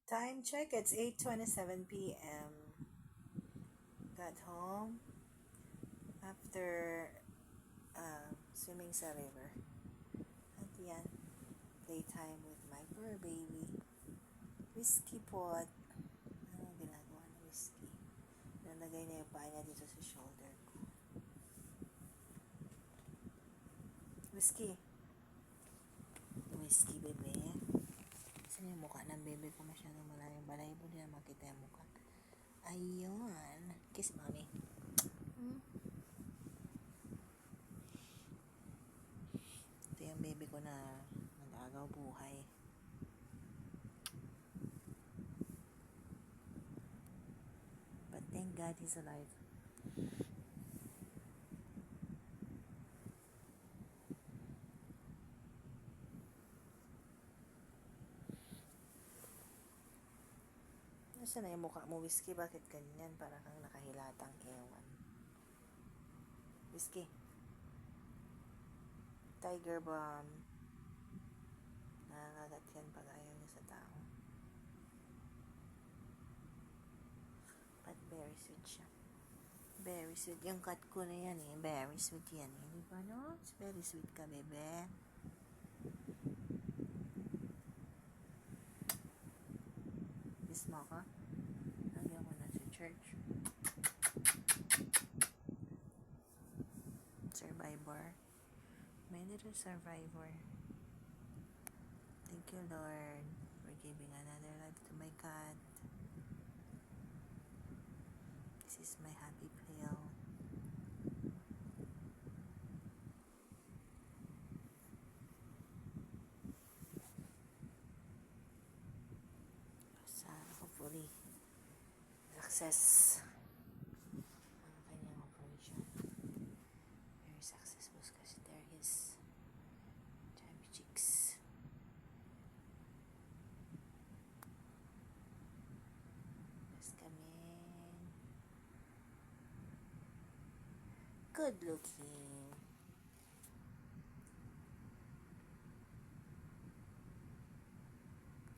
Time check, it's 8:27 p.m. Got home after swimming sa river. At yan, playtime with my fur baby. Whiskey pot. Ano ginagawa ng whiskey? Nalagay na yung paa niya dito sa shoulder ko. Whiskey. Whiskey, bebe. Saan yung mukha ng bebe ko masyadong malayong balay mo? Hindi na makita yung mukha. Ayun. Kiss, mommy. Ito yung baby ko na nag-agaw buhay. But thank God he's alive. Nasaan na yung mukha mo, Whiskey? Bakit ganyan? Para kang nakahilatang ewan. Whiskey. Tiger bomb. Nangangagat yan pag ayaw niya sa tao. But very sweet siya. Very sweet. Yung cat ko na yan eh. Very sweet yan eh. Di ba no? It's very sweet ka, bebe. Miss mo ka? Lagyan ko na sa church. Survivor. My little survivor. Thank you, Lord, for giving another life to my cat. This is my happy pill. So, hopefully, success ang kanyang operation. Very successful kasi they're his chubby cheeks. Mas kami good looking.